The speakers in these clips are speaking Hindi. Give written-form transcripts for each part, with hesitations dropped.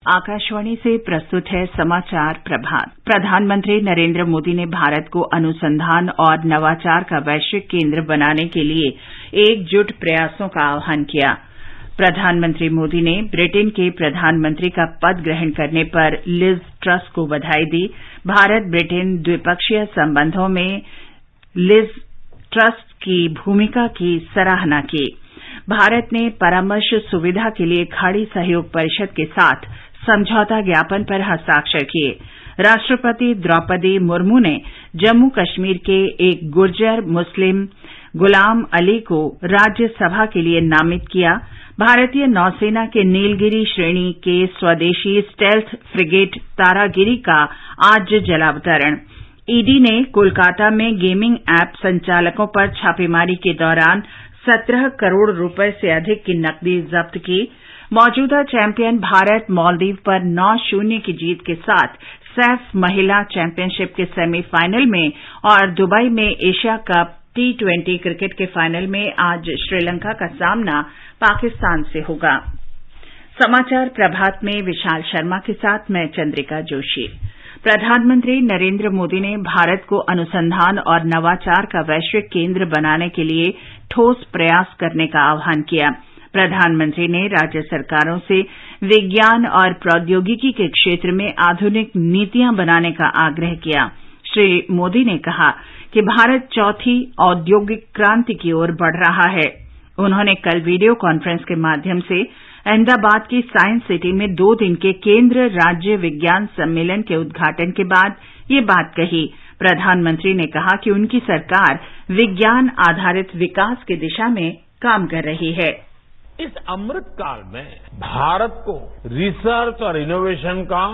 आकाशवाणी से प्रस्तुत है समाचार प्रभात। प्रधानमंत्री नरेंद्र मोदी ने भारत को अनुसंधान और नवाचार का वैश्विक केंद्र बनाने के लिए एकजुट प्रयासों का आह्वान किया। प्रधानमंत्री मोदी ने ब्रिटेन के प्रधानमंत्री का पद ग्रहण करने पर लिज ट्रस को बधाई दी। भारत ब्रिटेन द्विपक्षीय संबंधों में लिज ट्रस की भूमिका की सराहना की। भारत ने परामर्श सुविधा के लिए खाड़ी सहयोग परिषद के साथ समझौता ज्ञापन पर हस्ताक्षर किए। राष्ट्रपति द्रौपदी मुर्मू ने जम्मू कश्मीर के एक गुर्जर मुस्लिम गुलाम अली को राज्यसभा के लिए नामित किया। भारतीय नौसेना के नीलगिरी श्रेणी के स्वदेशी स्टेल्थ फ्रिगेट तारागिरी का आज जलावतरण। ईडी ने कोलकाता में गेमिंग ऐप संचालकों पर छापेमारी के दौरान 17 करोड़ रुपए से अधिक की नकदी जब्त की। मौजूदा चैंपियन भारत मालदीव पर 9-0 की जीत के साथ सैफ महिला चैंपियनशिप के सेमीफाइनल में और दुबई में एशिया कप T20 क्रिकेट के फाइनल में आज श्रीलंका का सामना पाकिस्तान से होगा। समाचार प्रभात में विशाल शर्मा के साथ मैं चंद्रिका जोशी। प्रधानमंत्री नरेंद्र मोदी ने भारत को अनुसंधान और नवाचार का वैश्विक केंद्र बनाने के लिए ठोस प्रयास करने का आह्वान किया। प्रधानमंत्री ने राज्य सरकारों से विज्ञान और प्रौद्योगिकी के क्षेत्र में आधुनिक नीतियां बनाने का आग्रह किया। श्री मोदी ने कहा कि भारत चौथी औद्योगिक क्रांति की ओर बढ़ रहा है। उन्होंने कल वीडियो कॉन्फ्रेंस के माध्यम से अहमदाबाद की साइंस सिटी में 2 दिन के केंद्र राज्य विज्ञान सम्मेलन के उद्घाटन के बाद ये बात कही। प्रधानमंत्री ने कहा कि उनकी सरकार विज्ञान आधारित विकास की दिशा में काम कर रही है। इस अमृत काल में भारत को रिसर्च और इनोवेशन का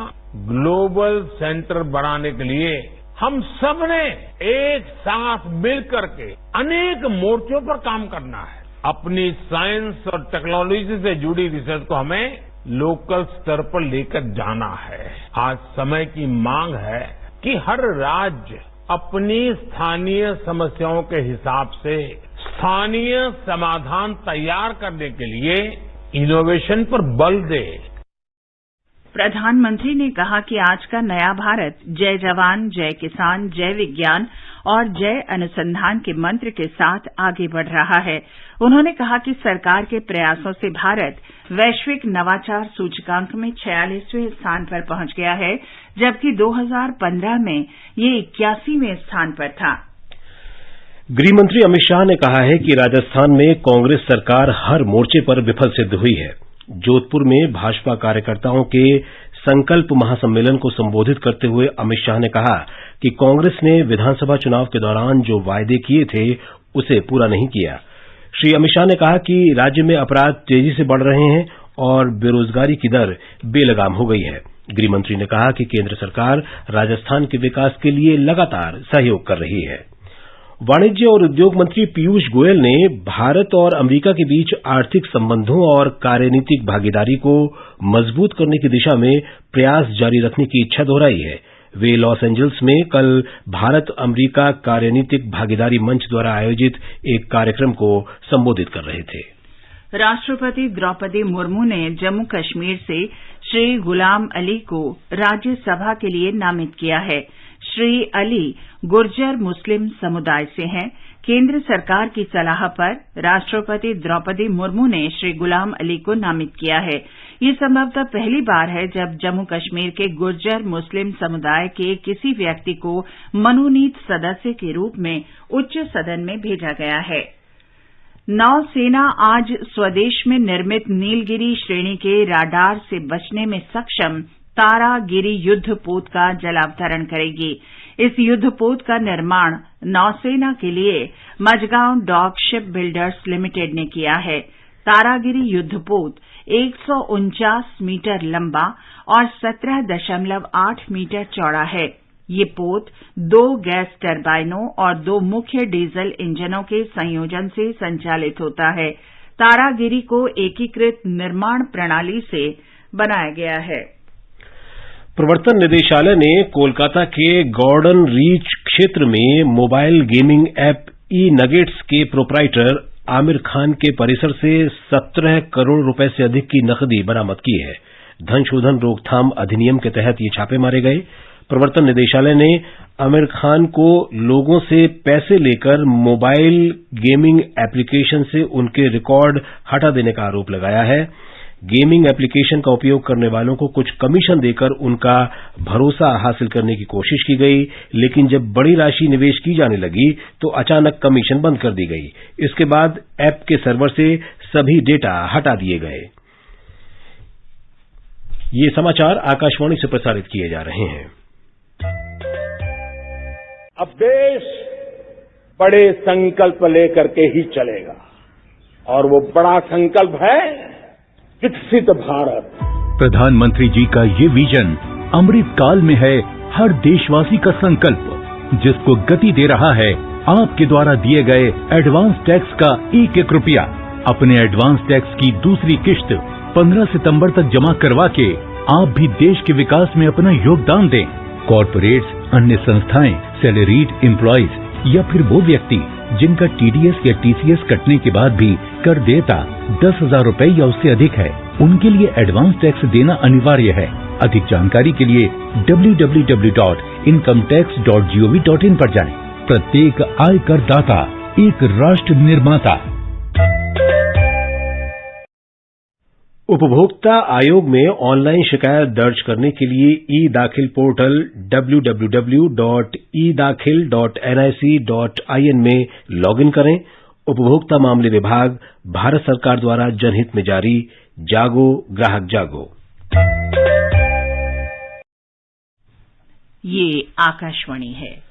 ग्लोबल सेंटर बनाने के लिए हम सबने एक साथ मिलकर के अनेक मोर्चों पर काम करना है। अपनी साइंस और टेक्नोलॉजी से जुड़ी रिसर्च को हमें लोकल स्तर पर लेकर जाना है। आज समय की मांग है कि हर राज्य अपनी स्थानीय समस्याओं के हिसाब से स्थानीय समाधान तैयार करने के लिए इनोवेशन पर बल दे। प्रधानमंत्री ने कहा कि आज का नया भारत जय जवान, जय किसान, जय विज्ञान और जय अनुसंधान के मंत्र के साथ आगे बढ़ रहा है। उन्होंने कहा कि सरकार के प्रयासों से भारत वैश्विक नवाचार सूचकांक में 46वें स्थान पर पहुंच गया है, जबकि 2015 में ये 81वें स्थान पर था। गृहमंत्री अमित शाह ने कहा है कि राजस्थान में कांग्रेस सरकार हर मोर्चे पर विफल सिद्ध हुई है। जोधपुर में भाजपा कार्यकर्ताओं के संकल्प महासम्मेलन को संबोधित करते हुए अमित शाह ने कहा कि कांग्रेस ने विधानसभा चुनाव के दौरान जो वायदे किए थे उसे पूरा नहीं किया। श्री अमित शाह ने कहा कि राज्य में अपराध तेजी से बढ़ रहे हैं और बेरोजगारी की दर बेलगाम हो गई है। गृहमंत्री ने कहा कि केंद्र सरकार राजस्थान के विकास के लिए लगातार सहयोग कर रही है। वाणिज्य और उद्योग मंत्री पीयूष गोयल ने भारत और अमेरिका के बीच आर्थिक संबंधों और कार्यनीतिक भागीदारी को मजबूत करने की दिशा में प्रयास जारी रखने की इच्छा दोहराई है। वे लॉस एंजल्स में कल भारत अमेरिका कार्यनीतिक भागीदारी मंच द्वारा आयोजित एक कार्यक्रम को संबोधित कर रहे थे। राष्ट्रपति द्रौपदी मुर्मू ने जम्मू कश्मीर से श्री गुलाम अली को राज्यसभा के लिए नामित किया है। श्री अली गुर्जर मुस्लिम समुदाय से हैं। केंद्र सरकार की सलाह पर राष्ट्रपति द्रौपदी मुर्मू ने श्री गुलाम अली को नामित किया है। ये संभवतः पहली बार है जब जम्मू कश्मीर के गुर्जर मुस्लिम समुदाय के किसी व्यक्ति को मनोनीत सदस्य के रूप में उच्च सदन में भेजा गया है। नौसेना आज स्वदेश में निर्मित नीलगिरी श्रेणी के राडार से बचने में सक्षम तारागिरी युद्धपोत का जलावतरण करेगी। इस युद्धपोत का निर्माण नौसेना के लिए Mazagon dock ship builders limited ने किया है। तारागिरी युद्धपोत 149 मीटर लंबा और 17.8 मीटर चौड़ा है। ये पोत 2 गैस टरबाइनों और 2 मुख्य डीजल इंजनों के संयोजन से संचालित होता है। तारागिरी को एकीकृत निर्माण प्रणाली से बनाया गया है। प्रवर्तन निदेशालय ने कोलकाता के गॉर्डन रीच क्षेत्र में मोबाइल गेमिंग ऐप ई-नगेट्स के प्रोप्राइटर आमिर खान के परिसर से 17 करोड़ रुपए से अधिक की नकदी बरामद की है। धनशोधन रोकथाम अधिनियम के तहत ये छापे मारे गए। प्रवर्तन निदेशालय ने आमिर खान को लोगों से पैसे लेकर मोबाइल गेमिंग एप्लीकेशन से उनके रिकॉर्ड हटा देने का आरोप लगाया है। गेमिंग एप्लीकेशन का उपयोग करने वालों को कुछ कमीशन देकर उनका भरोसा हासिल करने की कोशिश की गई, लेकिन जब बड़ी राशि निवेश की जाने लगी तो अचानक कमीशन बंद कर दी गई। इसके बाद ऐप के सर्वर से सभी डेटा हटा दिए गए। ये समाचार आकाशवाणी से प्रसारित किए जा रहे हैं। अब देश बड़े संकल्प लेकर के ही चलेगा और वो बड़ा संकल्प है विकसित भारत। प्रधानमंत्री जी का ये विजन अमृत काल में है हर देशवासी का संकल्प, जिसको गति दे रहा है आपके द्वारा दिए गए एडवांस टैक्स का एक रुपया। अपने एडवांस टैक्स की दूसरी किश्त 15 सितंबर तक जमा करवा के आप भी देश के विकास में अपना योगदान दें। कॉर्पोरेट्स, अन्य संस्थाएं, सैलरीड एम्प्लॉइज या फिर वो व्यक्ति जिनका टीडीएस या टीसीएस कटने के बाद भी कर देयता 10,000 रुपए या उससे अधिक है, उनके लिए एडवांस टैक्स देना अनिवार्य है। अधिक जानकारी के लिए www.incometax.gov.in पर जाएं। प्रत्येक आयकर दाता एक राष्ट्र निर्माता। उपभोक्ता आयोग में ऑनलाइन शिकायत दर्ज करने के लिए ई-दाखिल पोर्टल www.edakhil.nic.in में लॉगिन करें। उपभोक्ता मामले विभाग, भारत सरकार द्वारा जनहित में जारी। जागो ग्राहक जागो। ये आकाशवाणी है।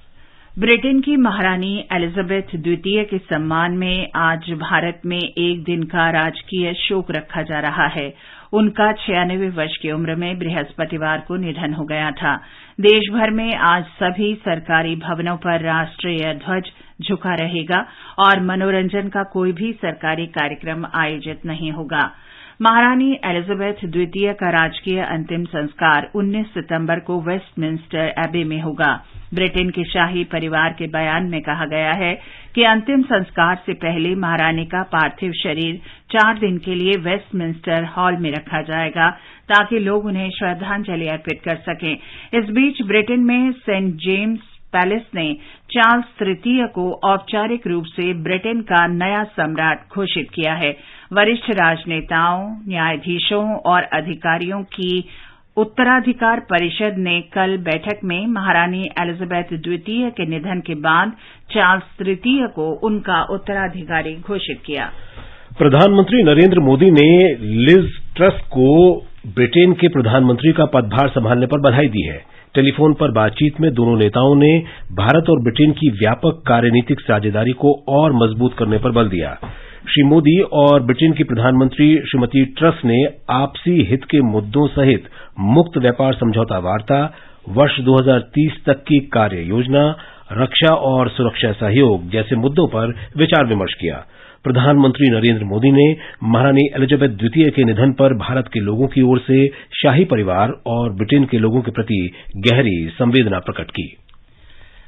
ब्रिटेन की महारानी एलिजाबेथ द्वितीय के सम्मान में आज भारत में एक दिन का राजकीय शोक रखा जा रहा है। उनका 96 वर्ष की उम्र में बृहस्पतिवार को निधन हो गया था। देश भर में आज सभी सरकारी भवनों पर राष्ट्रीय ध्वज झुका रहेगा और मनोरंजन का कोई भी सरकारी कार्यक्रम आयोजित नहीं होगा। महारानी एलिजाबेथ द्वितीय का राजकीय अंतिम संस्कार 19 सितंबर को वेस्टमिंस्टर एबे में होगा। ब्रिटेन के शाही परिवार के बयान में कहा गया है कि अंतिम संस्कार से पहले महारानी का पार्थिव शरीर 4 दिन के लिए वेस्टमिंस्टर हॉल में रखा जाएगा ताकि लोग उन्हें श्रद्धांजलि अर्पित कर सकें। इस बीच ब्रिटेन में सेंट जेम्स पैलेस ने चार्ल्स तृतीय को औपचारिक रूप से ब्रिटेन का नया सम्राट घोषित किया है। वरिष्ठ राजनेताओं, न्यायाधीशों और अधिकारियों की उत्तराधिकार परिषद ने कल बैठक में महारानी एलिजाबेथ द्वितीय के निधन के बाद चार्ल्स तृतीय को उनका उत्तराधिकारी घोषित किया। प्रधानमंत्री नरेंद्र मोदी ने लिज ट्रस को ब्रिटेन के प्रधानमंत्री का पदभार संभालने पर बधाई दी है। टेलीफोन पर बातचीत में दोनों नेताओं ने भारत और ब्रिटेन की व्यापक कार्यनीतिक साझेदारी को और मजबूत करने पर बल दिया। श्री मोदी और ब्रिटेन की प्रधानमंत्री श्रीमती ट्रस ने आपसी हित के मुद्दों सहित मुक्त व्यापार समझौता वार्ता, वर्ष 2030 तक की कार्य योजना, रक्षा और सुरक्षा सहयोग जैसे मुद्दों पर विचार विमर्श किया। प्रधानमंत्री नरेंद्र मोदी ने महारानी एलिजाबेथ द्वितीय के निधन पर भारत के लोगों की ओर से शाही परिवार और ब्रिटेन के लोगों के प्रति गहरी संवेदना प्रकट की।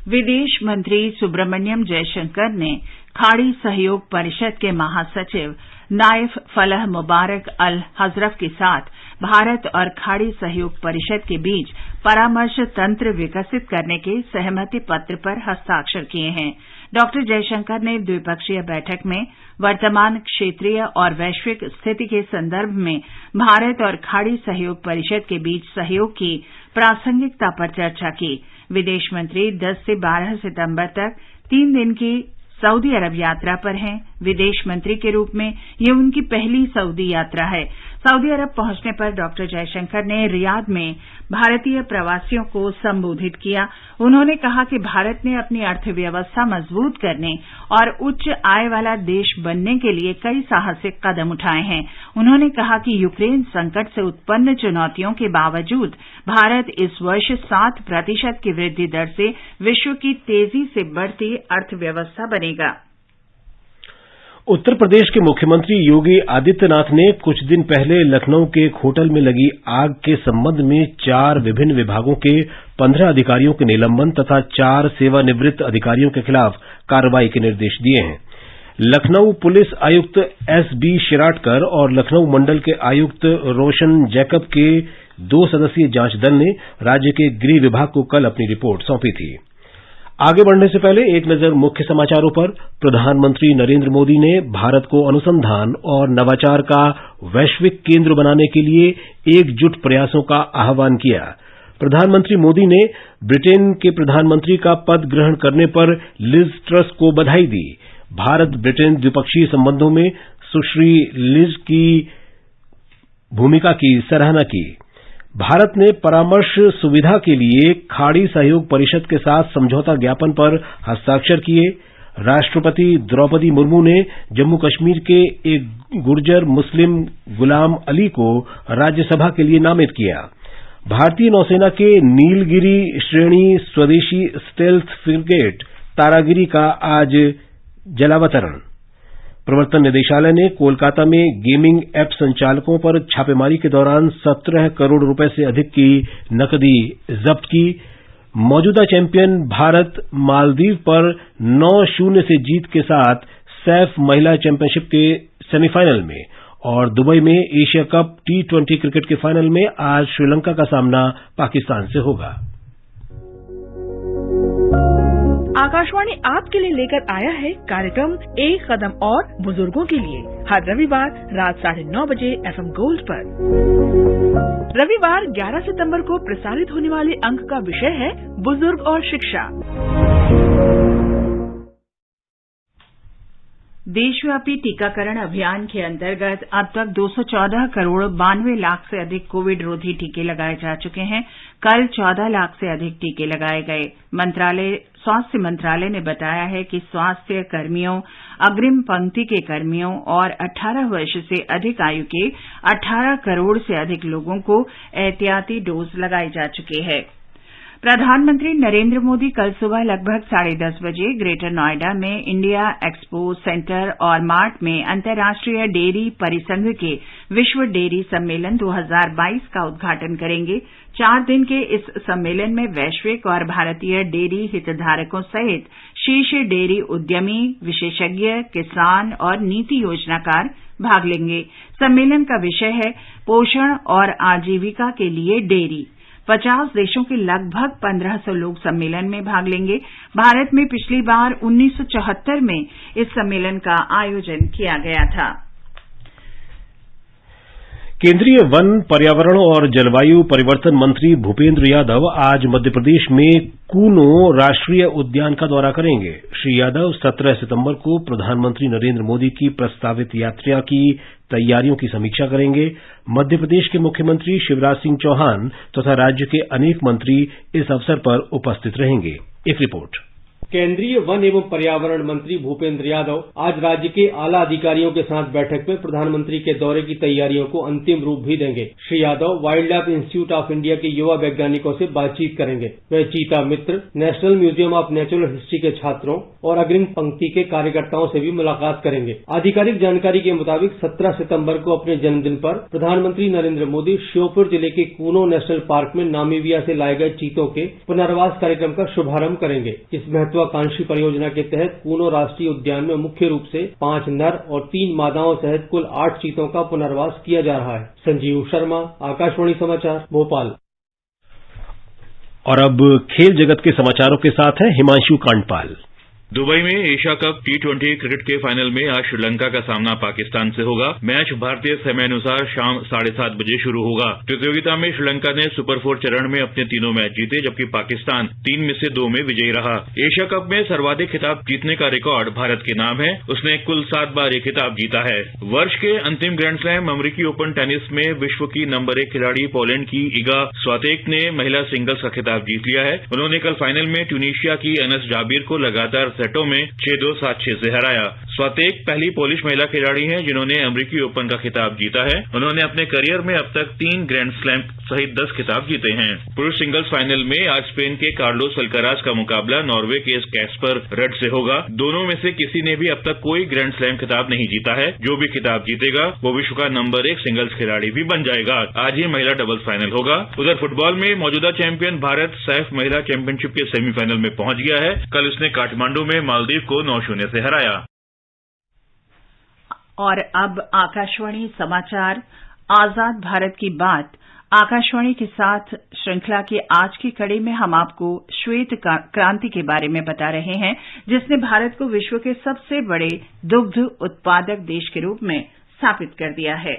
विदेश मंत्री सुब्रमण्यम जयशंकर ने खाड़ी सहयोग परिषद के महासचिव नाइफ फलह मुबारक अल हजरफ के साथ भारत और खाड़ी सहयोग परिषद के बीच परामर्श तंत्र विकसित करने के सहमति पत्र पर हस्ताक्षर किए हैं। डॉक्टर जयशंकर ने द्विपक्षीय बैठक में वर्तमान क्षेत्रीय और वैश्विक स्थिति के संदर्भ में भारत और खाड़ी सहयोग परिषद के बीच सहयोग की प्रासंगिकता पर चर्चा की। विदेश मंत्री 10 से 12 सितंबर तक 3 दिन की सऊदी अरब यात्रा पर हैं। विदेश मंत्री के रूप में ये उनकी पहली सऊदी यात्रा है। सऊदी अरब पहुंचने पर डॉक्टर जयशंकर ने रियाद में भारतीय प्रवासियों को संबोधित किया। उन्होंने कहा कि भारत ने अपनी अर्थव्यवस्था मजबूत करने और उच्च आय वाला देश बनने के लिए कई साहसिक कदम उठाए हैं। उन्होंने कहा कि यूक्रेन संकट से उत्पन्न चुनौतियों के बावजूद भारत इस वर्ष 7% की वृद्धि दर से विश्व की तेजी से बढ़ती अर्थव्यवस्था बनेगा। उत्तर प्रदेश के मुख्यमंत्री योगी आदित्यनाथ ने कुछ दिन पहले लखनऊ के एक होटल में लगी आग के संबंध में 4 विभिन्न विभागों के 15 अधिकारियों के निलंबन तथा 4 सेवानिवृत्त अधिकारियों के खिलाफ कार्रवाई के निर्देश दिए हैं। लखनऊ पुलिस आयुक्त एसबी शिराडकर और लखनऊ मंडल के आयुक्त रोशन जैकब के 2 सदस्यीय जांच दल ने राज्य के गृह विभाग को कल अपनी रिपोर्ट सौंपी थी। आगे बढ़ने से पहले एक नजर मुख्य समाचारों पर। प्रधानमंत्री नरेंद्र मोदी ने भारत को अनुसंधान और नवाचार का वैश्विक केंद्र बनाने के लिए एकजुट प्रयासों का आह्वान किया। प्रधानमंत्री मोदी ने ब्रिटेन के प्रधानमंत्री का पद ग्रहण करने पर लिज ट्रस को बधाई दी। भारत ब्रिटेन द्विपक्षीय संबंधों में सुश्री लिज की भूमिका की सराहना की। भारत ने परामर्श सुविधा के लिए खाड़ी सहयोग परिषद के साथ समझौता ज्ञापन पर हस्ताक्षर किए। राष्ट्रपति द्रौपदी मुर्मू ने जम्मू कश्मीर के एक गुर्जर मुस्लिम गुलाम अली को राज्यसभा के लिए नामित किया। भारतीय नौसेना के नीलगिरी श्रेणी स्वदेशी स्टेल्थ फ्रिगेट तारागिरी का आज जलावतरण। प्रवर्तन निदेशालय ने कोलकाता में गेमिंग ऐप संचालकों पर छापेमारी के दौरान 17 करोड़ रुपए से अधिक की नकदी जब्त की। मौजूदा चैंपियन भारत मालदीव पर 9-0 से जीत के साथ सैफ महिला चैंपियनशिप के सेमीफाइनल में और दुबई में एशिया कप T20 क्रिकेट के फाइनल में आज श्रीलंका का सामना पाकिस्तान से होगा। आकाशवाणी आपके लिए लेकर आया है कार्यक्रम एक कदम और बुजुर्गों के लिए, हर रविवार रात 9:30 बजे FM गोल्ड पर। रविवार 11 सितंबर को प्रसारित होने वाले अंक का विषय है बुजुर्ग और शिक्षा। देशव्यापी टीकाकरण अभियान के अंतर्गत अब तक 214 करोड़ 92 लाख से अधिक कोविड रोधी टीके लगाए जा चुके हैं। कल 14 लाख से अधिक टीके लगाए गए। स्वास्थ्य मंत्रालय ने बताया है कि स्वास्थ्य कर्मियों, अग्रिम पंक्ति के कर्मियों और 18 वर्ष से अधिक आयु के 18 करोड़ से अधिक लोगों को एहतियाती डोज लगाए जा चुके हैं। प्रधानमंत्री नरेंद्र मोदी कल सुबह लगभग 10:30 बजे ग्रेटर नोएडा में इंडिया एक्सपो सेंटर और मार्ट में अंतर्राष्ट्रीय डेयरी परिसंघ के विश्व डेयरी सम्मेलन 2022 का उद्घाटन करेंगे। 4 दिन के इस सम्मेलन में वैश्विक और भारतीय डेयरी हितधारकों सहित शीर्ष डेयरी उद्यमी, विशेषज्ञ, किसान और नीति योजनाकार भाग लेंगे। सम्मेलन का विषय है पोषण और आजीविका के लिए डेयरी। 50 देशों के लगभग 1500 लोग सम्मेलन में भाग लेंगे। भारत में पिछली बार 1974 में इस सम्मेलन का आयोजन किया गया था। केंद्रीय वन, पर्यावरण और जलवायु परिवर्तन मंत्री भूपेंद्र यादव आज मध्य प्रदेश में कूनो राष्ट्रीय उद्यान का दौरा करेंगे। श्री यादव 17 सितंबर को प्रधानमंत्री नरेंद्र मोदी की प्रस्तावित यात्रा की तैयारियों की समीक्षा करेंगे। मध्य प्रदेश के मुख्यमंत्री शिवराज सिंह चौहान तथा राज्य के अनेक मंत्री इस अवसर पर उपस्थित रहेंगे। एक रिपोर्ट। केंद्रीय वन एवं पर्यावरण मंत्री भूपेंद्र यादव आज राज्य के आला अधिकारियों के साथ बैठक में प्रधानमंत्री के दौरे की तैयारियों को अंतिम रूप भी देंगे। Shri Yadav Wildlife Institute of India के युवा वैज्ञानिकों से बातचीत करेंगे। वे चीता मित्र, National Museum of Natural History के छात्रों और अग्रिम पंक्ति के कार्यकर्ताओं से भी मुलाकात करेंगे। आधिकारिक जानकारी के मुताबिक 17 सितंबर को अपने जन्मदिन पर प्रधानमंत्री नरेंद्र मोदी श्योपुर जिले के कूनो नेशनल पार्क में नामीबिया से लाए गए चीतों के पुनर्वास कार्यक्रम का शुभारंभ करेंगे। इस महत्वाकांक्षी परियोजना के तहत कूनो राष्ट्रीय उद्यान में मुख्य रूप से 5 नर और 3 मादाओं सहित कुल 8 चीतों का पुनर्वास किया जा रहा है। संजीव शर्मा, आकाशवाणी समाचार, भोपाल। और अब खेल जगत के समाचारों के साथ है हिमांशु कांडपाल। दुबई में एशिया कप T20 क्रिकेट के फाइनल में आज श्रीलंका का सामना पाकिस्तान से होगा। मैच भारतीय समय अनुसार शाम 7:30 बजे शुरू होगा। प्रतियोगिता में श्रीलंका ने सुपर 4 चरण में अपने तीनों मैच जीते, जबकि पाकिस्तान 3 में से 2 में विजयी रहा। एशिया कप में सर्वाधिक खिताब जीतने का रिकॉर्ड भारत के नाम है। उसने कुल 7 बार ये खिताब जीता है। वर्ष के अंतिम ग्रैंड स्लैम अमेरिकी ओपन टेनिस में विश्व की नंबर 1 खिलाड़ी पोलैंड की इगा स्वातेक ने महिला सिंगल्स का खिताब जीत लिया है। उन्होंने कल फाइनल में ट्यूनीशिया की एनस जाबिर को लगातार सेटों में 6-2, 7-6 से हराया। स्वातेक पहली पोलिश महिला खिलाड़ी हैं जिन्होंने अमेरिकी ओपन का खिताब जीता है। उन्होंने अपने करियर में अब तक 3 ग्रैंड स्लैम सहित 10 खिताब जीते हैं। पुरुष सिंगल्स फाइनल में आज स्पेन के कार्लोस अल्काराज का मुकाबला नॉर्वे के कैस्पर रड से होगा। दोनों में से किसी ने भी अब तक कोई ग्रैंड स्लैम खिताब नहीं जीता है। जो भी खिताब जीतेगा वो विश्व का नंबर 1 सिंगल्स खिलाड़ी भी बन जाएगा। आज ही महिला डबल्स फाइनल होगा। उधर फुटबॉल में मौजूदा चैंपियन भारत सैफ महिला चैंपियनशिप के सेमीफाइनल में पहुंच गया है। कल उसने काठमांडू में मालदीव को 9-0 से हराया। और अब आकाशवाणी समाचार आजाद भारत की बात आकाशवाणी के साथ श्रृंखला की आज की कड़ी में हम आपको श्वेत क्रांति के बारे में बता रहे हैं, जिसने भारत को विश्व के सबसे बड़े दुग्ध उत्पादक देश के रूप में स्थापित कर दिया है।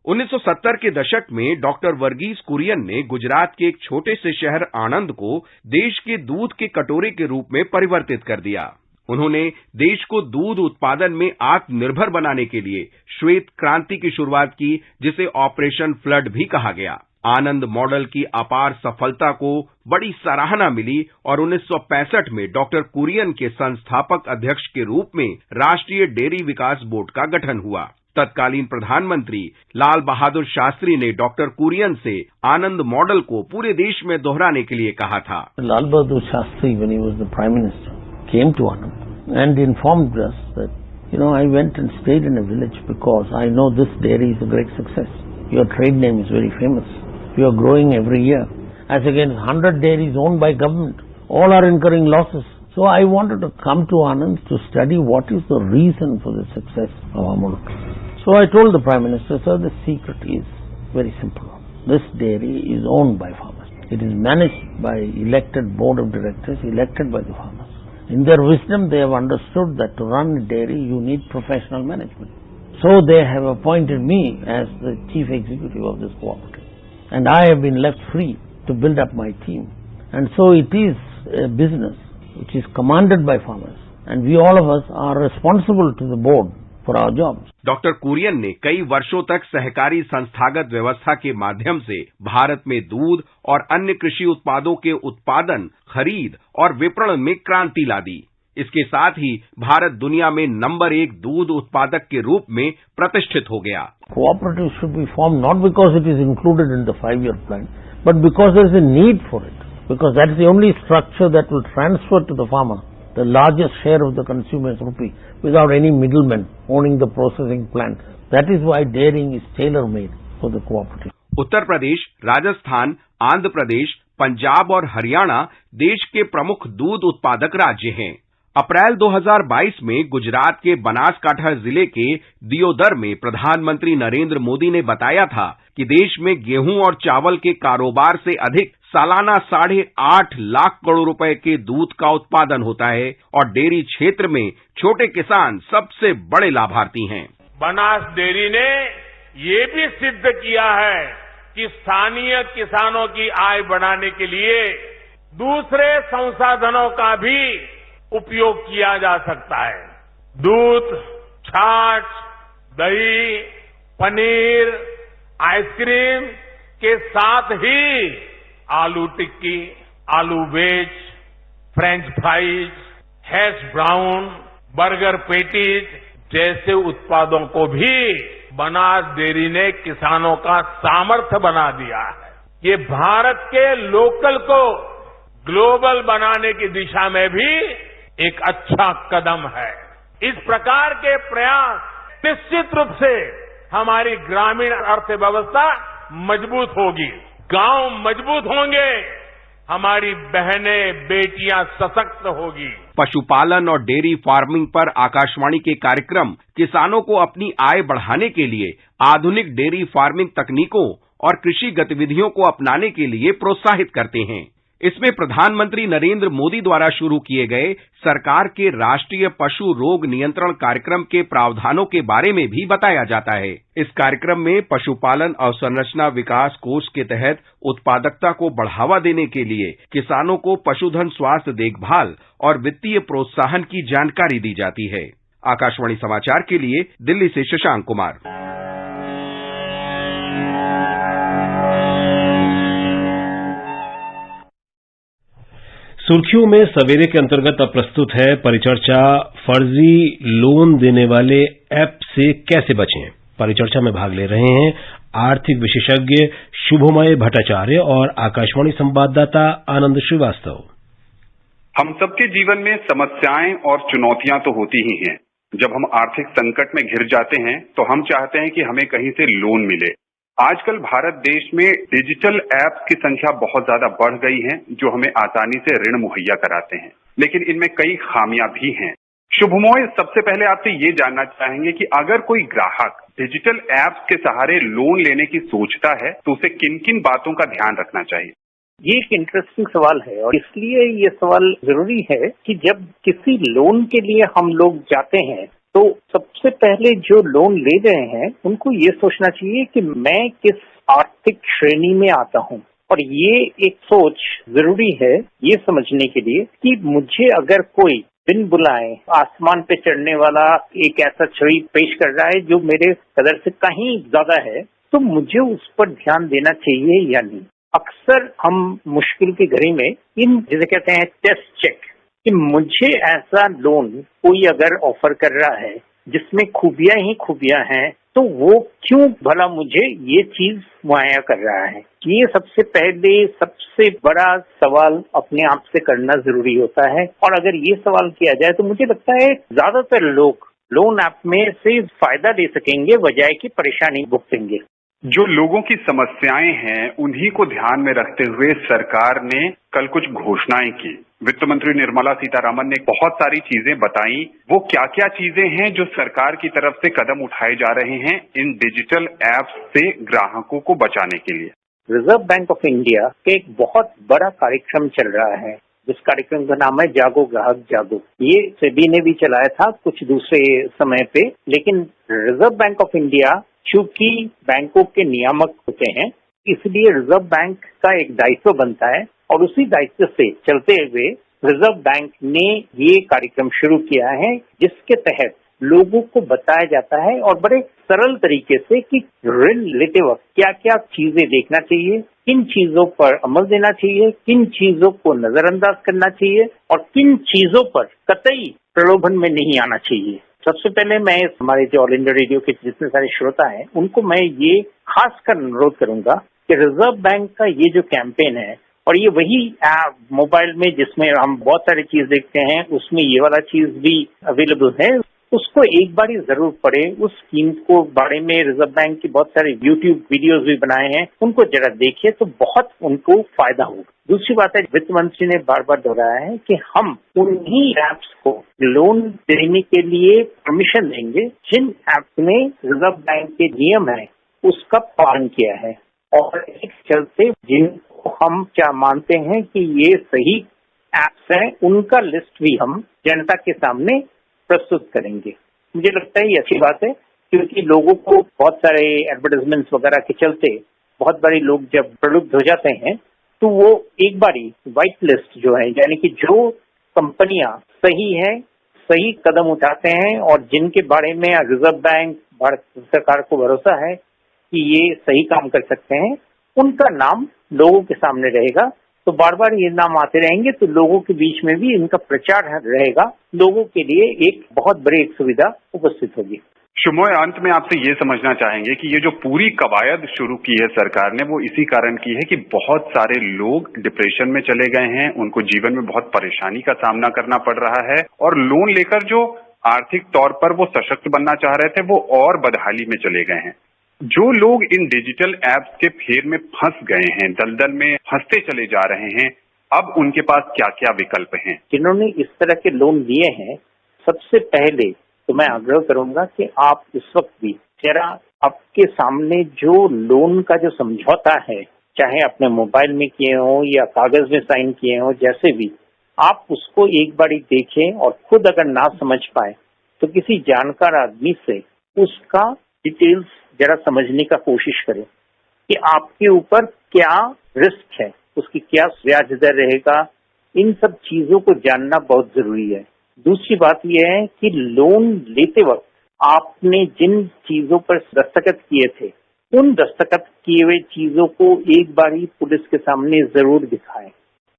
1970 के दशक में डॉक्टर वर्गीस कुरियन ने गुजरात के एक छोटे से शहर आणंद को देश के दूध के कटोरे के रूप में परिवर्तित कर दिया। उन्होंने देश को दूध उत्पादन में आत्मनिर्भर बनाने के लिए श्वेत क्रांति की शुरुआत की, जिसे ऑपरेशन फ्लड भी कहा गया। आनंद मॉडल की अपार सफलता को बड़ी सराहना मिली और 1965 में डॉक्टर कुरियन के संस्थापक अध्यक्ष के रूप में राष्ट्रीय डेयरी विकास बोर्ड का गठन हुआ। तत्कालीन प्रधानमंत्री लाल बहादुर शास्त्री ने डॉक्टर कुरियन से आनंद मॉडल को पूरे देश में दोहराने के लिए कहा था। Lal Bahadur Shastri, when he was the prime minister, came to Anand and informed us that I went and stayed in a village because I know this dairy is a great success. Your trade name is very famous. You are growing every year. As against 100 dairies owned by government, all are incurring losses. So I wanted to come to Anand to study what is the reason for the success of our milk. So I told the Prime Minister, sir, the secret is very simple. This dairy is owned by farmers. It is managed by elected board of directors, elected by the farmers. In their wisdom, they have understood that to run a dairy, you need professional management. So they have appointed me as the chief executive of this cooperative. And I have been left free to build up my team. And so it is a business which is commanded by farmers. And we all of us are responsible to the board for our jobs. Doctor Kurien ने कई वर्षों तक सहकारी संस्थागत व्यवस्था के माध्यम से भारत में दूध और अन्य कृषि उत्पादों के उत्पादन, खरीद और विपणन में क्रांति ला दी। इसके साथ ही भारत दुनिया में नंबर 1 दूध उत्पादक के रूप में प्रतिष्ठित हो गया। Cooperative should be formed not because it is included in the 5-year plan, but because there is a need for it. Because that is the only structure that will transfer to the farmer the largest share of the consumer's rupee without any middlemen owning the processing plant. That is why dairying is tailor-made for the cooperative. Uttar Pradesh, Rajasthan, Andhra Pradesh, Punjab और हरियाणा देश के प्रमुख दूध उत्पादक राज्य हैं। अप्रैल 2022 में गुजरात के बनासकांठा जिले के दियोदर में प्रधानमंत्री नरेंद्र मोदी ने बताया था कि देश में गेहूं और चावल के कारोबार से अधिक सालाना 8.5 लाख करोड़ रुपए के दूध का उत्पादन होता है और डेयरी क्षेत्र में छोटे किसान सबसे बड़े लाभार्थी हैं। बनास डेयरी ने ये भी सिद्ध किया है कि स्थानीय किसानों की आय बढ़ाने के लिए दूसरे संसाधनों का भी उपयोग किया जा सकता है। दूध, छाछ, दही, पनीर, आइसक्रीम के साथ ही aloo tikki, aloo wedge, french fries, hash brown, burger patties जैसे उत्पादों को भी बनास डेयरी ने किसानों का सामर्थ्य बना दिया है। ये भारत के लोकल को ग्लोबल बनाने की दिशा में भी एक अच्छा कदम है। इस प्रकार के प्रयास निश्चित रूप से हमारी ग्रामीण अर्थव्यवस्था मजबूत होगी, गांव मजबूत होंगे, हमारी बहनें बेटियां सशक्त होगी। पशुपालन और डेयरी फार्मिंग पर आकाशवाणी के कार्यक्रम किसानों को अपनी आय बढ़ाने के लिए आधुनिक डेयरी फार्मिंग तकनीकों और कृषि गतिविधियों को अपनाने के लिए प्रोत्साहित करते हैं। इसमें प्रधानमंत्री नरेंद्र मोदी द्वारा शुरू किए गए सरकार के राष्ट्रीय पशु रोग नियंत्रण कार्यक्रम के प्रावधानों के बारे में भी बताया जाता है। इस कार्यक्रम में पशुपालन अवसंरचना विकास कोष के तहत उत्पादकता को बढ़ावा देने के लिए किसानों को पशुधन स्वास्थ्य देखभाल और वित्तीय प्रोत्साहन की जानकारी दी जाती है। आकाशवाणी समाचार के लिए दिल्ली से शशांक कुमार। सुर्खियों में सवेरे के अंतर्गत अब प्रस्तुत है परिचर्चा फर्जी लोन देने वाले ऐप से कैसे बचें। परिचर्चा में भाग ले रहे हैं आर्थिक विशेषज्ञ शुभमय भट्टाचार्य और आकाशवाणी संवाददाता आनंद श्रीवास्तव। हम सबके जीवन में समस्याएं और चुनौतियां तो होती ही हैं। जब हम आर्थिक संकट में घिर जाते हैं तो हम चाहते हैं कि हमें कहीं से लोन मिले। आजकल भारत देश में डिजिटल ऐप्स की संख्या बहुत ज्यादा बढ़ गई है जो हमें आसानी से ऋण मुहैया कराते हैं, लेकिन इनमें कई खामियां भी हैं। शुभमोय, सबसे पहले आपसे ये जानना चाहेंगे कि अगर कोई ग्राहक डिजिटल ऐप्स के सहारे लोन लेने की सोचता है तो उसे किन किन बातों का ध्यान रखना चाहिए? ये एक इंटरेस्टिंग सवाल है और इसलिए ये सवाल जरूरी है कि जब किसी लोन के लिए हम लोग जाते हैं तो सबसे पहले जो लोन ले रहे हैं उनको ये सोचना चाहिए कि मैं किस आर्थिक श्रेणी में आता हूँ, और ये एक सोच जरूरी है ये समझने के लिए कि मुझे अगर कोई बिन बुलाए आसमान पे चढ़ने वाला एक ऐसा छवि पेश कर रहा है जो मेरे कदर से कहीं ज्यादा है, तो मुझे उस पर ध्यान देना चाहिए या नहीं। अक्सर हम मुश्किल की घड़ी में इन जिसे कहते हैं टेस्ट चेक कि मुझे ऐसा लोन कोई अगर ऑफर कर रहा है जिसमें खूबियां ही खूबियां हैं, तो वो क्यों भला मुझे ये चीज मुहैया कर रहा है। ये सबसे पहले सबसे बड़ा सवाल अपने आप से करना जरूरी होता है, और अगर ये सवाल किया जाए तो मुझे लगता है ज्यादातर लोग लोन ऐप में से फायदा ले सकेंगे बजाय कि परेशानी भुगतेंगे। जो लोगों की समस्याएं हैं उन्हीं को ध्यान में रखते हुए सरकार ने कल कुछ घोषणाएं की। वित्त मंत्री निर्मला सीतारामन ने बहुत सारी चीजें बताई। वो क्या क्या चीजें हैं जो सरकार की तरफ से कदम उठाए जा रहे हैं इन डिजिटल ऐप्स से ग्राहकों को बचाने के लिए? रिजर्व बैंक ऑफ इंडिया का एक बहुत बड़ा कार्यक्रम चल रहा है जिस कार्यक्रम का नाम है जागो ग्राहक जागो। ये सेबी ने भी चलाया था कुछ दूसरे समय पे, लेकिन रिजर्व बैंक ऑफ इंडिया चूंकि बैंकों के नियामक होते हैं इसलिए रिजर्व बैंक का एक दायित्व बनता है, और उसी दायित्व से चलते हुए रिजर्व बैंक ने ये कार्यक्रम शुरू किया है जिसके तहत लोगों को बताया जाता है और बड़े सरल तरीके से कि ऋण लेते वक्त क्या क्या चीजें देखना चाहिए, किन चीजों पर अमल देना चाहिए, किन चीजों को नजरअंदाज करना चाहिए और किन चीजों पर कतई प्रलोभन में नहीं आना चाहिए। सबसे पहले मैं हमारे जो ऑल इंडिया रेडियो के जितने सारे श्रोता हैं उनको मैं ये खास कर अनुरोध करूंगा कि रिजर्व बैंक का ये जो कैंपेन है, और ये वही ऐप मोबाइल में जिसमें हम बहुत सारी चीज देखते हैं उसमें ये वाला चीज भी अवेलेबल है, उसको एक बार ही जरूर पढ़े। उस स्कीम को बारे में रिजर्व बैंक की बहुत सारे यूट्यूब वीडियोज भी बनाए हैं, उनको जरा देखिए तो बहुत उनको फायदा होगा। दूसरी बात है, वित्त मंत्री ने बार बार दोहराया है कि हम उन्हीं ऐप्स को लोन देने के लिए परमिशन देंगे जिन ऐप्स में रिजर्व बैंक के नियम है उसका पालन किया है, और एक चलते जिनको हम क्या मानते हैं कि ये सही ऐप्स हैं उनका लिस्ट भी हम जनता के सामने प्रस्तुत करेंगे। मुझे लगता है ये अच्छी बात है क्योंकि लोगों को बहुत सारे एडवर्टाइजमेंट्स वगैरह के चलते बहुत बारी लोग जब प्रलुब्ध हो जाते हैं तो वो एक बारी व्हाइट लिस्ट जो है, यानी कि जो कंपनियां सही है, सही कदम उठाते हैं और जिनके बारे में रिजर्व बैंक भारत सरकार को भरोसा है कि ये सही काम कर सकते हैं, उनका नाम लोगों के सामने रहेगा। तो बार बार ये नाम आते रहेंगे तो लोगों के बीच में भी इनका प्रचार रहेगा, लोगों के लिए एक बहुत बड़ी एक सुविधा उपस्थित होगी। शुभमोय, अंत में आपसे ये समझना चाहेंगे कि ये जो पूरी कवायद शुरू की है सरकार ने वो इसी कारण की है कि बहुत सारे लोग डिप्रेशन में चले गए हैं, उनको जीवन में बहुत परेशानी का सामना करना पड़ रहा है, और लोन लेकर जो आर्थिक तौर पर वो सशक्त बनना चाह रहे थे वो और बदहाली में चले गए हैं। जो लोग इन डिजिटल ऐप्स के फेर में फंस गए हैं, दलदल में फंसते चले जा रहे हैं, अब उनके पास क्या क्या विकल्प हैं? जिन्होंने इस तरह के लोन लिए हैं, सबसे पहले तो मैं आग्रह करूंगा कि आप इस वक्त भी जरा आपके सामने जो लोन का जो समझौता है, चाहे अपने मोबाइल में किए हो या कागज में साइन किए हो, जैसे भी, आप उसको एक बारी देखें और खुद अगर ना समझ पाए तो किसी जानकार आदमी से उसका डिटेल्स जरा समझने का कोशिश करें कि आपके ऊपर क्या रिस्क है, उसकी क्या ब्याज दर रहेगा। इन सब चीजों को जानना बहुत जरूरी है। दूसरी बात यह है कि लोन लेते वक्त आपने जिन चीजों पर दस्तखत किए थे उन दस्तखत किए हुए चीजों को एक बार ही पुलिस के सामने जरूर दिखाएं।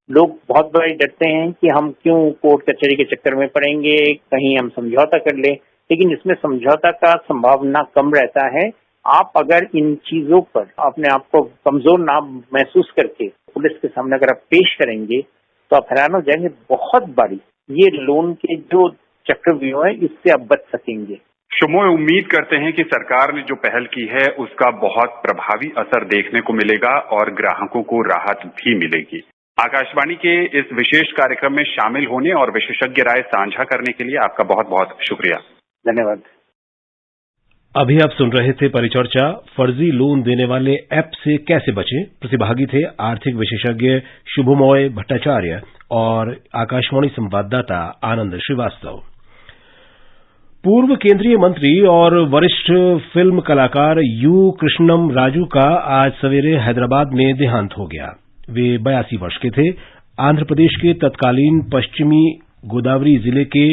लोग बहुत बड़े डरते हैं कि हम क्यों कोर्ट कचहरी के चक्कर में पड़ेंगे, कहीं हम समझौता कर लें, लेकिन इसमें समझौता का संभावना कम रहता है। आप अगर इन चीजों पर अपने आप को कमजोर ना महसूस करके पुलिस के सामने अगर आप पेश करेंगे तो आप हैरान हो जाएंगे, बहुत बारी ये लोन के जो चक्रव्यूह है इससे आप बच सकेंगे। शुमोय उम्मीद करते हैं कि सरकार ने जो पहल की है उसका बहुत प्रभावी असर देखने को मिलेगा और ग्राहकों को राहत भी मिलेगी। आकाशवाणी के इस विशेष कार्यक्रम में शामिल होने और विशेषज्ञ राय साझा करने के लिए आपका बहुत बहुत शुक्रिया। धन्यवाद। अभी आप सुन रहे थे परिचर्चा, फर्जी लोन देने वाले ऐप से कैसे बचें। प्रतिभागी थे आर्थिक विशेषज्ञ शुभमोय भट्टाचार्य और आकाशवाणी संवाददाता आनंद श्रीवास्तव। पूर्व केंद्रीय मंत्री और वरिष्ठ फिल्म कलाकार यू कृष्णम राजू का आज सवेरे हैदराबाद में देहांत हो गया। वे 82 वर्ष के थे। आंध्र प्रदेश के तत्कालीन पश्चिमी गोदावरी जिले के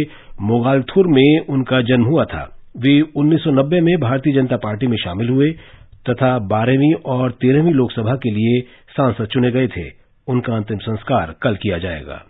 मोगालथुर में उनका जन्म हुआ था। वे 1990 में भारतीय जनता पार्टी में शामिल हुए तथा 12वीं और 13वीं लोकसभा के लिए सांसद चुने गए थे। उनका अंतिम संस्कार कल किया जाएगा।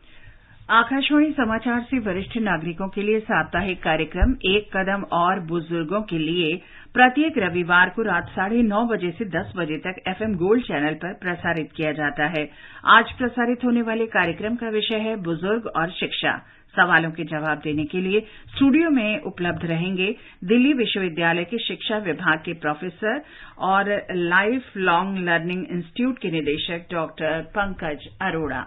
आकाशवाणी समाचार से वरिष्ठ नागरिकों के लिए साप्ताहिक कार्यक्रम एक कदम और बुजुर्गों के लिए प्रत्येक रविवार को रात 9:30 बजे से 10 बजे तक एफएम गोल्ड चैनल पर प्रसारित किया जाता है। आज प्रसारित होने वाले कार्यक्रम का विषय है बुजुर्ग और शिक्षा। सवालों के जवाब देने के लिए स्टूडियो में उपलब्ध रहेंगे दिल्ली विश्वविद्यालय के शिक्षा विभाग के प्रोफेसर और लाइफ लॉन्ग लर्निंग इंस्टीट्यूट के निदेशक डॉक्टर पंकज अरोड़ा।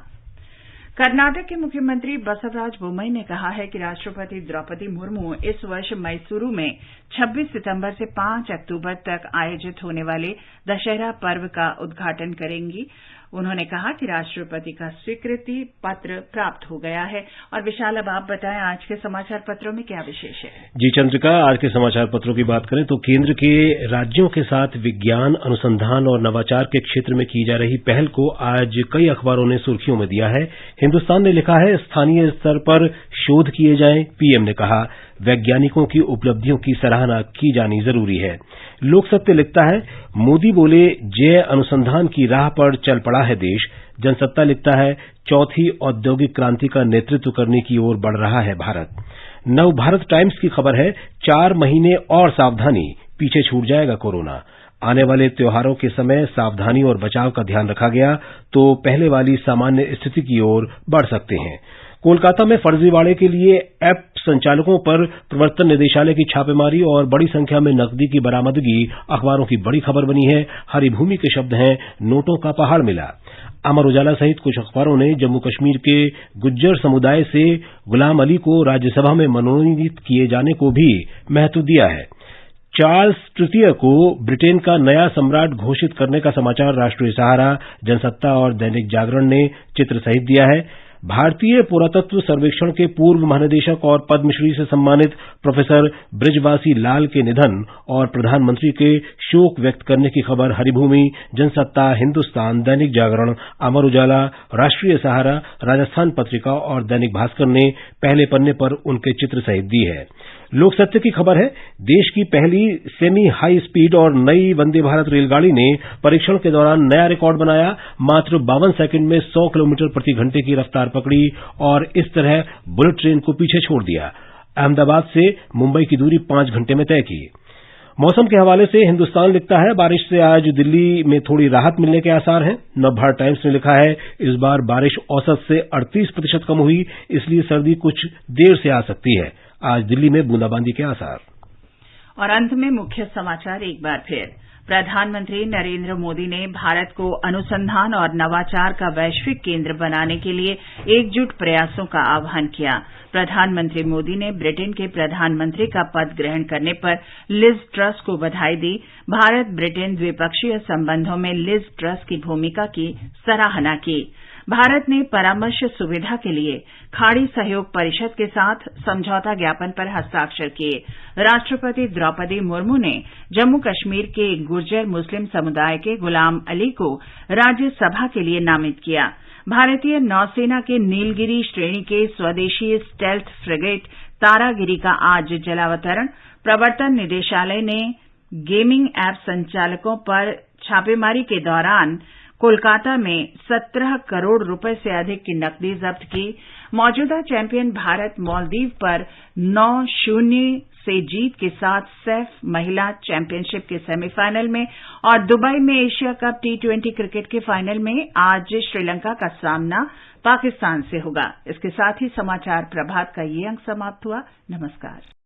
कर्नाटक के मुख्यमंत्री बसवराज बोम्मई ने कहा है कि राष्ट्रपति द्रौपदी मुर्मू इस वर्ष मैसूरू में 26 सितंबर से 5 अक्टूबर तक आयोजित होने वाले दशहरा पर्व का उद्घाटन करेंगी। उन्होंने कहा कि राष्ट्रपति का स्वीकृति पत्र प्राप्त हो गया है। और विशाल, अब आप बताएं आज के समाचार पत्रों में क्या विशेष है। जी चंद्रिका, आज के समाचार पत्रों की बात करें तो केंद्र के राज्यों के साथ विज्ञान, अनुसंधान और नवाचार के क्षेत्र में की जा रही पहल को आज कई अखबारों ने सुर्खियों में दिया है। हिन्दुस्तान ने लिखा है स्थानीय स्तर पर शोध किए जाएं। पीएम ने कहा वैज्ञानिकों की उपलब्धियों की सराहना की जानी जरूरी है। लोकसत्य लिखता है मोदी बोले जय अनुसंधान की राह पर चल पड़ा है देश। जनसत्ता लिखता है चौथी औद्योगिक क्रांति का नेतृत्व करने की ओर बढ़ रहा है भारत। नव भारत टाइम्स की खबर है 4 महीने और सावधानी, पीछे छूट जाएगा कोरोना। आने वाले त्योहारों के समय सावधानी और बचाव का ध्यान रखा गया तो पहले वाली सामान्य स्थिति की ओर बढ़ सकते हैं। कोलकाता में फर्जीवाड़े के लिए ऐप संचालकों पर प्रवर्तन निदेशालय की छापेमारी और बड़ी संख्या में नकदी की बरामदगी अखबारों की बड़ी खबर बनी है। हरी भूमि के शब्द हैं नोटों का पहाड़ मिला। अमर उजाला सहित कुछ अखबारों ने जम्मू कश्मीर के गुज्जर समुदाय से गुलाम अली को राज्यसभा में मनोनीत किए जाने को भी महत्व दिया है। चार्ल्स तृतीय को ब्रिटेन का नया सम्राट घोषित करने का समाचार राष्ट्रीय सहारा, जनसत्ता और दैनिक जागरण ने चित्र सहित दिया है। भारतीय पुरातत्व सर्वेक्षण के पूर्व महानिदेशक और पद्मश्री से सम्मानित प्रोफेसर बृजवासी लाल के निधन और प्रधानमंत्री के शोक व्यक्त करने की खबर हरिभूमि, जनसत्ता, हिन्दुस्तान, दैनिक जागरण, अमर उजाला, राष्ट्रीय सहारा, राजस्थान पत्रिका और दैनिक भास्कर ने पहले पन्ने पर उनके चित्र सहित दी है। लोकसत्य की खबर है देश की पहली सेमी हाई स्पीड और नई वंदे भारत रेलगाड़ी ने परीक्षण के दौरान नया रिकॉर्ड बनाया। मात्र 52 सेकंड में 100 किलोमीटर प्रति घंटे की रफ्तार पकड़ी और इस तरह बुलेट ट्रेन को पीछे छोड़ दिया। अहमदाबाद से मुंबई की दूरी 5 घंटे में तय की। मौसम के हवाले से हिन्दुस्तान लिखता है बारिश से आज दिल्ली में थोड़ी राहत मिलने के आसार हैं। नवभारत टाइम्स ने लिखा है इस बार बारिश औसत से 38% कम हुई, इसलिए सर्दी कुछ देर से आ सकती है। आज दिल्ली में बूंदाबांदी के आसार। और अंत में मुख्य समाचार एक बार फिर। प्रधानमंत्री नरेंद्र मोदी ने भारत को अनुसंधान और नवाचार का वैश्विक केंद्र बनाने के लिए एकजुट प्रयासों का आह्वान किया। प्रधानमंत्री मोदी ने ब्रिटेन के प्रधानमंत्री का पद ग्रहण करने पर लिज ट्रस को बधाई दी। भारत ब्रिटेन द्विपक्षीय संबंधों में लिज ट्रस की भूमिका की सराहना की। भारत ने परामर्श सुविधा के लिए खाड़ी सहयोग परिषद के साथ समझौता ज्ञापन पर हस्ताक्षर किए। राष्ट्रपति द्रौपदी मुर्मू ने जम्मू कश्मीर के गुर्जर मुस्लिम समुदाय के गुलाम अली को राज्यसभा के लिए नामित किया। भारतीय नौसेना के नीलगिरी श्रेणी के स्वदेशी स्टेल्थ फ्रिगेट तारागिरी का आज जलावतरण। प्रवर्तन निदेशालय ने गेमिंग ऐप संचालकों पर छापेमारी के दौरान कोलकाता में 17 करोड़ रुपए से अधिक की नकदी जब्त की। मौजूदा चैंपियन भारत मालदीव पर 9-0 से जीत के साथ सैफ महिला चैंपियनशिप के सेमीफाइनल में और दुबई में एशिया कप T20 क्रिकेट के फाइनल में आज श्रीलंका का सामना पाकिस्तान से होगा। इसके साथ ही समाचार प्रभात का ये अंक समाप्त हुआ। नमस्कार।